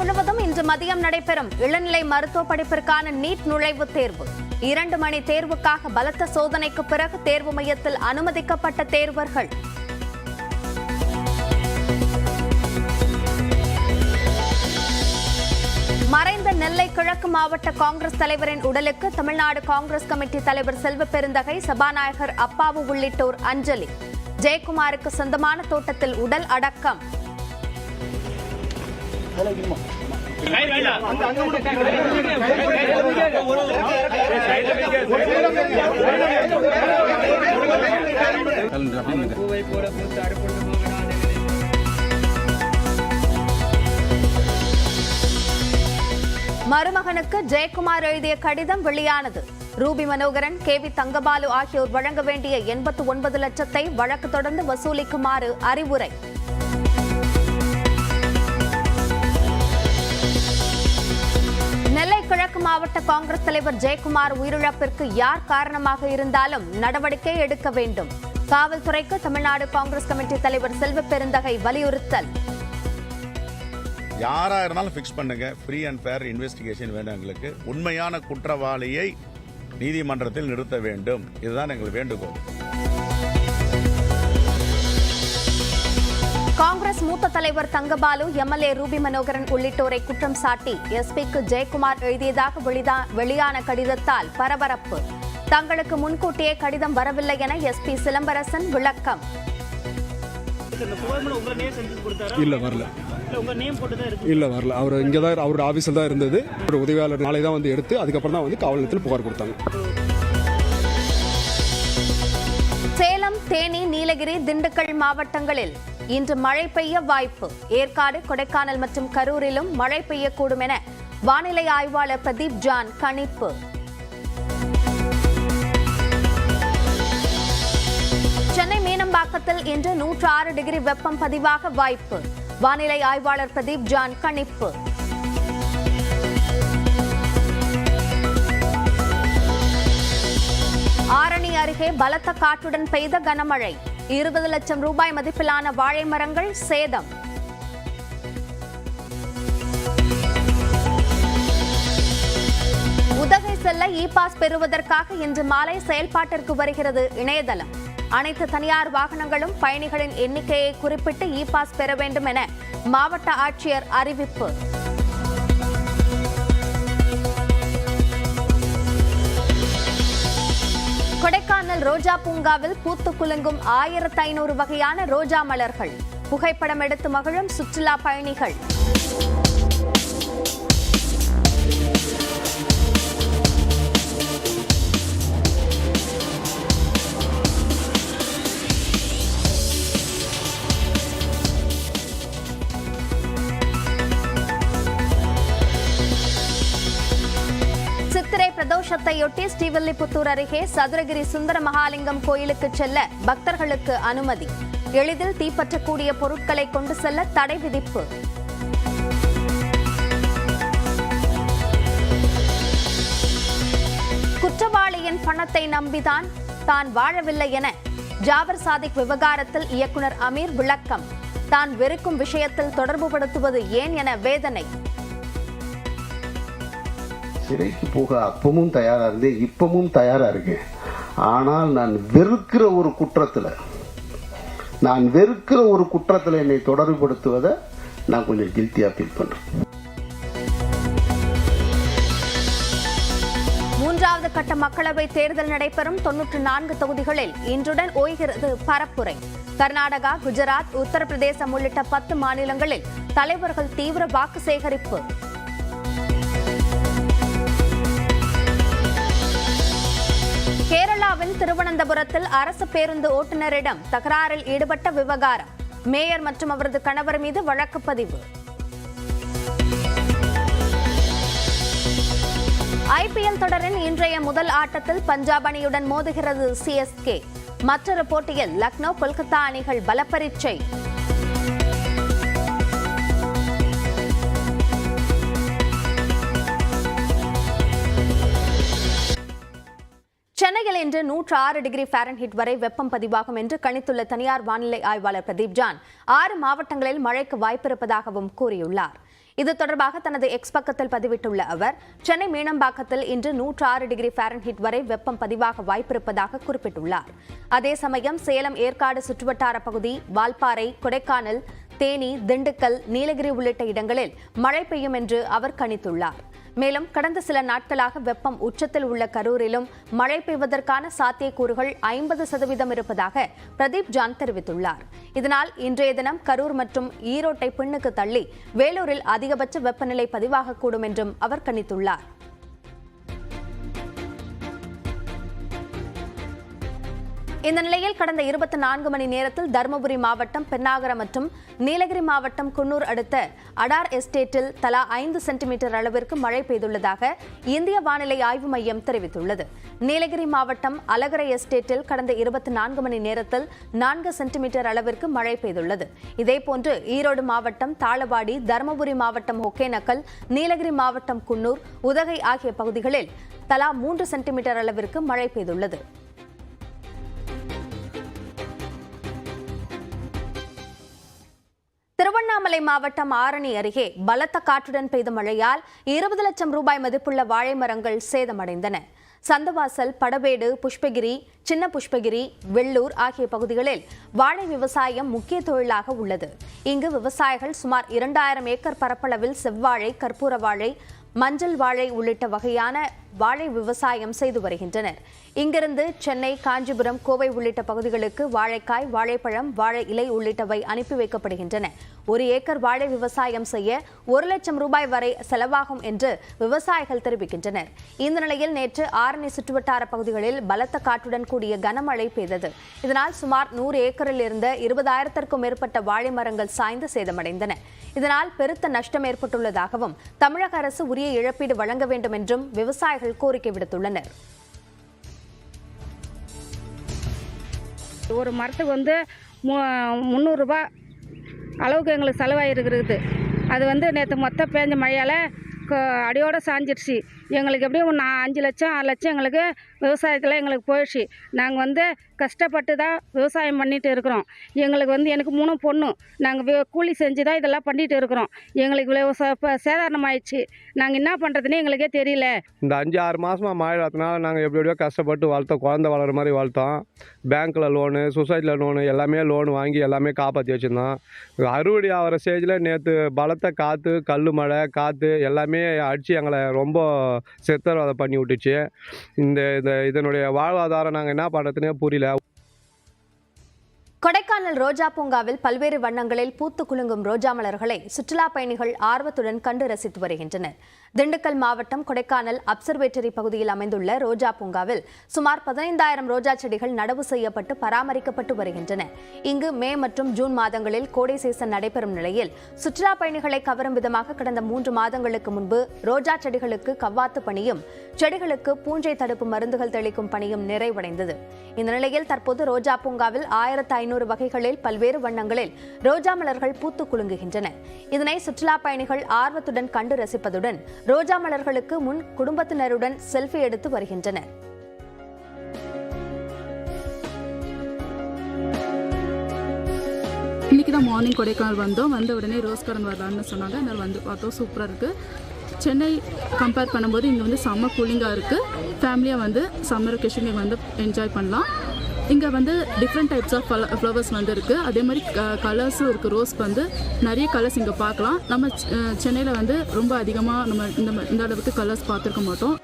முழுவதும் இன்று மதியம் நடைபெறும் இளநிலை மருத்துவ படிப்பிற்கான நீட் நுழைவுத் தேர்வு. 2 மணி தேர்வுக்காக பலத்த சோதனைக்கு பிறகு தேர்வு மையத்தில் அனுமதிக்கப்பட்ட தேர்வர்கள். மறைந்த நெல்லை கிழக்கு மாவட்ட காங்கிரஸ் தலைவரின் உடலுக்கு தமிழ்நாடு காங்கிரஸ் கமிட்டி தலைவர் செல்வ பெருந்தகை, சபாநாயகர் அப்பாவு உள்ளிட்டோர் அஞ்சலி. ஜெயக்குமாருக்கு சொந்தமான தோட்டத்தில் உடல் அடக்கம். மருமகனுக்கு ஜெயக்குமார் எழுதிய கடிதம் வெளியானது. ரூபி மனோகரன், KV தங்கபாலு ஆகியோர் வழங்க வேண்டிய 89 லட்சத்தை வழக்கு தொடர்ந்து வசூலிக்குமாறு அறிவுரை. நெல்லை கிழக்கு மாவட்ட காங்கிரஸ் தலைவர் ஜெயக்குமார் உயிரிழப்பிற்கு யார் காரணமாக இருந்தாலும் நடவடிக்கை எடுக்க வேண்டும். காவல்துறைக்கு தமிழ்நாடு காங்கிரஸ் கமிட்டி தலைவர் செல்வ பெருந்தகை வலியுறுத்தல். யாரா இருந்தாலும் ஃபிக்ஸ் பண்ணுங்க. ஃப்ரீ அண்ட் ஃபேர் இன்வெஸ்டிகேஷன் வேணும். எங்களுக்கு உண்மையான குற்றவாளியை நீதிமன்றத்தில் நிறுத்த வேண்டும். இதுதான் எங்கள் வேண்டுகோள். காங்கிரஸ் மூத்த தலைவர் தங்கபாலு, MLA ரூபி மனோகரன் உள்ளிட்டோரை குற்றம் சாட்டி SP-க்கு ஜெயக்குமார் எழுதியதாக வெளியான கடிதத்தால் பரபரப்பு. தங்களுக்கு முன்கூட்டியே கடிதம் வரவில்லை என SP சிலம்பரசன் விளக்கம். இல்ல வரல. அவர் இங்கே தான், அவரோட ஆஃபீஸில் தான் இருந்தது. ஒரு உதவியாளர் நாளை தான் வந்து எடுத்து அதுக்கப்புறம் தான் வந்து காவல் நிலையத்தில் புகார் கொடுத்தாங்க. சேலம், தேனி, நீலகிரி, திண்டுக்கல் மாவட்டங்களில் இன்று மழை பெய்ய வாய்ப்பு. ஏற்காடு, கொடைக்கானல் மற்றும் கரூரிலும் மழை பெய்யக்கூடும் என வானிலை ஆய்வாளர் பிரதீப் ஜான் கணிப்பு. சென்னை மீனம்பாக்கத்தில் இன்று 106 டிகிரி வெப்பம் பதிவாக வாய்ப்பு. வானிலை ஆய்வாளர் பிரதீப் ஜான் கணிப்பு. ஆரணி அருகே பலத்த காற்றுடன் பெய்த கனமழை. 20 லட்சம் ரூபாய் மதிப்பிலான வாழை மரங்கள் சேதம். உதகை செல்ல இ-பாஸ் பெறுவதற்காக இன்று மாலை செயல்பாட்டிற்கு வருகிறது இணையதளம். அனைத்து தனியார் வாகனங்களும் பயணிகளின் எண்ணிக்கையை குறிப்பிட்டு இ-பாஸ் பெற வேண்டும் என மாவட்ட ஆட்சியர் அறிவிப்பு. கொடைக்கானல் ரோஜா பூங்காவில் பூத்து குலுங்கும் 1500 வகையான ரோஜா மலர்கள். புகைப்படம் எடுத்து மகிழும் சுற்றுலா பயணிகள். சித்திரை பிரதோஷத்தையொட்டி ஸ்ரீவில்லிபுத்தூர் அருகே சதுரகிரி சுந்தர மகாலிங்கம் கோயிலுக்கு செல்ல பக்தர்களுக்கு அனுமதி. எளிதில் தீப்பற்றக்கூடிய பொருட்களை கொண்டு செல்ல தடை விதிப்பு. குற்றவாளியின் பணத்தை நம்பிதான் தான் வாழவில்லை என ஜாபர் சாதிக் விவகாரத்தில் இயக்குனர் அமீர் விளக்கம். தான் வெறுக்கும் விஷயத்தில் தொடர்புபடுத்துவது ஏன் என வேதனை. சிறைக்கு போக அப்பவும் தயாரா இருந்தேன், இப்பவும் தயாரா இருக்கேன். ஆனால் நான் வெறுக்கிற ஒரு குற்றத்துல என்னை தொடர்புபடுத்துவதை நான் கொஞ்சம் கில்ட்டியா ஃபீல் பண்றேன். 3வது கட்ட மக்களவை தேர்தல் நடைபெறும் 94 தொகுதிகளில் இன்றுடன் ஓய்கிறது பரப்புரை. கர்நாடகா, குஜராத், உத்தரப்பிரதேசம் உள்ளிட்ட 10 மாநிலங்களில் தலைவர்கள் தீவிர வாக்கு சேகரிப்பு. கேரளாவின் திருவனந்தபுரத்தில் அரசு பேருந்து ஓட்டுநரிடம் தகராறில் ஈடுபட்ட விவகாரம். மேயர் மற்றும் அவரது கணவர் மீது வழக்கு பதிவு. IPL தொடரின் இன்றைய முதல் ஆட்டத்தில் பஞ்சாப் அணியுடன் மோதுகிறது CSK. மற்றொரு போட்டியில் லக்னோ, கொல்கத்தா அணிகள் பலப்பரீட்சை. சென்னையில் இன்று 106 டிகிரி ஃபாரன்ஹீட் வரை வெப்பம் பதிவாகும் என்று கணித்துள்ள தனியார் வானிலை ஆய்வாளர் பிரதீப் ஜான் 6 மாவட்டங்களில் மழைக்கு வாய்ப்பிருப்பதாகவும் கூறியுள்ளார். இது தொடர்பாக தனது எக்ஸ் பக்கத்தில் பதிவிட்டுள்ள அவர், சென்னை மீனம்பாக்கத்தில் இன்று 106 டிகிரி ஃபாரன்ஹீட் வரை வெப்பம் பதிவாக வாய்ப்பிருப்பதாக குறிப்பிட்டுள்ளார். அதே சமயம் சேலம், ஏற்காடு சுற்றுவட்டார பகுதி, வால்பாறை, கொடைக்கானல், தேனி, திண்டுக்கல், நீலகிரி உள்ளிட்ட இடங்களில் மழை பெய்யும் என்று அவர் கணித்துள்ளார். மேலும் கடந்த சில நாட்களாக வெப்பம் உச்சத்தில் உள்ள கரூரிலும் மழை பெய்வதற்கான சாத்தியக்கூறுகள் 50% இருப்பதாக பிரதீப் ஜான் தெரிவித்துள்ளார். இதனால் இன்றைய தினம் கரூர் மற்றும் ஈரோட்டை பின்னுக்கு தள்ளி வேலூரில் அதிகபட்ச வெப்பநிலை பதிவாகக்கூடும் என்றும் அவர் கணித்துள்ளார். இந்த நிலையில் கடந்த 24 மணி நேரத்தில் தருமபுரி மாவட்டம் பென்னாகரம் மற்றும் நீலகிரி மாவட்டம் குன்னூர் அடுத்த அடார் எஸ்டேட்டில் தலா 5 சென்டிமீட்டர் அளவிற்கு மழை பெய்துள்ளதாக இந்திய வானிலை ஆய்வு மையம் தெரிவித்துள்ளது. நீலகிரி மாவட்டம் அலகரை எஸ்டேட்டில் கடந்த 24 மணி நேரத்தில் 4 சென்டிமீட்டர் அளவிற்கு மழை பெய்துள்ளது. இதேபோன்று ஈரோடு மாவட்டம் தாளவாடி, தருமபுரி மாவட்டம் ஒகேனக்கல், நீலகிரி மாவட்டம் குன்னூர், உதகை ஆகிய பகுதிகளில் தலா 3 சென்டிமீட்டர் அளவிற்கு மழை பெய்துள்ளது. திருவண்ணாமலை மாவட்டம் ஆரணி அருகே பலத்த காற்றுடன் பெய்த மழையால் 20 லட்சம் ரூபாய் மதிப்புள்ள வாழை மரங்கள் சேதமடைந்தன. சந்தவாசல், படவேடு, புஷ்பகிரி, சின்ன புஷ்பகிரி, வெள்ளூர் ஆகிய பகுதிகளில் வாழை விவசாயம் முக்கிய தொழிலாக உள்ளது. இங்கு விவசாயிகள் சுமார் 2000 ஏக்கர் பரப்பளவில் செவ்வாழை, கற்பூர வாழை, மஞ்சள் வாழை உள்ளிட்ட வகையான வாழை விவசாயம் செய்து வருகின்றனர். இங்கிருந்து சென்னை, காஞ்சிபுரம், கோவை உள்ளிட்ட பகுதிகளுக்கு வாழைக்காய், வாழைப்பழம், வாழை இலை உள்ளிட்டவை அனுப்பி வைக்கப்படுகின்றன. 1 ஏக்கர் வாழை விவசாயம் செய்ய 1 லட்சம் ரூபாய் வரை செலவாகும் என்று விவசாயிகள் தெரிவிக்கின்றனர். இந்த நிலையில் நேற்று ஆரணி சுற்றுவட்டார பகுதிகளில் பலத்த காற்றுடன் கூடிய கனமழை பெய்தது. இதனால் சுமார் 100 ஏக்கரில் இருந்த 20,000க்கும் மேற்பட்ட வாழை மரங்கள் சாய்ந்து சேதமடைந்தன. இதனால் பெருத்த நஷ்டம் ஏற்பட்டுள்ளதாகவும் தமிழக அரசு உரிய இழப்பீடு வழங்க வேண்டும் என்றும் விவசாயிகள் கோரிக்கை விடுத்துள்ளனர். ஒரு மரத்துக்கு 300 ரூபாய் அளவுக்கு எங்களுக்கு செலவாயிருக்கிறது. அது நேற்று மொத்தம் பேஞ்ச மழையால் அடியோடு சாஞ்சிடுச்சு. எங்களுக்கு எப்படியும் 5 லட்சம் 6 லட்சம் எங்களுக்கு விவசாயத்தில் எங்களுக்கு போயிடுச்சு. நாங்கள் கஷ்டப்பட்டு தான் விவசாயம் பண்ணிட்டு இருக்கிறோம். எங்களுக்கு எனக்கு 3 பொண்ணு. நாங்கள் கூலி செஞ்சு தான் இதெல்லாம் பண்ணிட்டு இருக்கிறோம். எங்களுக்கு இவ்வளோ சேதாரணமாயிடுச்சு. நாங்கள் என்ன பண்ணுறதுன்னு எங்களுக்கே தெரியல. இந்த 5-6 மாதமாக மழை வரதுனால நாங்கள் எப்படியோ கஷ்டப்பட்டு வளர்த்தோம். குழந்தை வளர மாதிரி வளர்த்தோம். பேங்க்கில் லோனு, சொசைட்டியில் லோனு எல்லாமே லோனு வாங்கி எல்லாமே காப்பாற்றி வச்சுருந்தோம். அறுவடை ஆகிற ஸ்டேஜில் நேற்று பலத்த காற்று, கல் மழை, காற்று எல்லாமே அடித்து எங்களை ரொம்ப சித்திரவதை பண்ணி விட்டுச்சு. இதனுடைய வாழ்வாதாரம் நாங்கள் என்ன பண்ணுறதுனே புரியல. கொடைக்கானல் ரோஜா பூங்காவில் பல்வேறு வண்ணங்களில் பூத்து குலுங்கும் ரோஜா மலர்களை சுற்றுலா பயணிகள் ஆர்வத்துடன் கண்டு ரசித்து வருகின்றனர். திண்டுக்கல் மாவட்டம் கொடைக்கானல் அப்சர்வேட்டரி பகுதியில் அமைந்துள்ள ரோஜா பூங்காவில் சுமார் 15,000 ரோஜா செடிகள் நடவு செய்யப்பட்டு பராமரிக்கப்பட்டு வருகின்றன. இங்கு மே மற்றும் ஜூன் மாதங்களில் கோடை சீசன் நடைபெறும் நிலையில் சுற்றுலா பயணிகளை கவரும் விதமாக கடந்த 3 மாதங்களுக்கு முன்பு ரோஜா செடிகளுக்கு கவ்வாத்து பணியும் செடிகளுக்கு பூஞ்சை தடுப்பு மருந்துகள் தெளிக்கும் பணியும் நிறைவடைந்தது. இந்த நிலையில் தற்போது ரோஜா பூங்காவில் 1500 வகைகளில் பல்வேறு வண்ணங்களில் ரோஜா மலர்கள் பூத்து குலுங்குகின்றன. இதனை சுற்றுலா பயணிகள் ஆர்வத்துடன் கண்டு ரசிப்பதுடன் ரோஜா மலர்களுக்கு முன் குடும்பத்தினருடன் செல்ஃபி எடுத்து வருகின்றனர். இன்றைக்கி தான் மார்னிங் கொடைக்கானல் வந்த உடனே ரோஸ் கார்டன் வரலான்னு சொன்னாங்க. அதனால் பார்த்தோம். சூப்பராக இருக்குது. சென்னை கம்பேர் பண்ணும்போது இங்கே செம்ம கூலிங்காக இருக்குது. ஃபேமிலியாக சம்மர் வெக்கேஷனுக்கு என்ஜாய் பண்ணலாம். இங்கே டிஃப்ரெண்ட் டைப்ஸ் ஆஃப் ஃப்ளவர்ஸ் இருக்குது. அதே மாதிரி கலர்ஸும் இருக்குது. ரோஸ்க்கு நிறைய கலர்ஸ் இங்கே பார்க்கலாம். நம்ம சென்னையில் ரொம்ப அதிகமாக நம்ம இந்த அளவுக்கு கலர்ஸ் பார்த்துருக்க மாட்டோம்.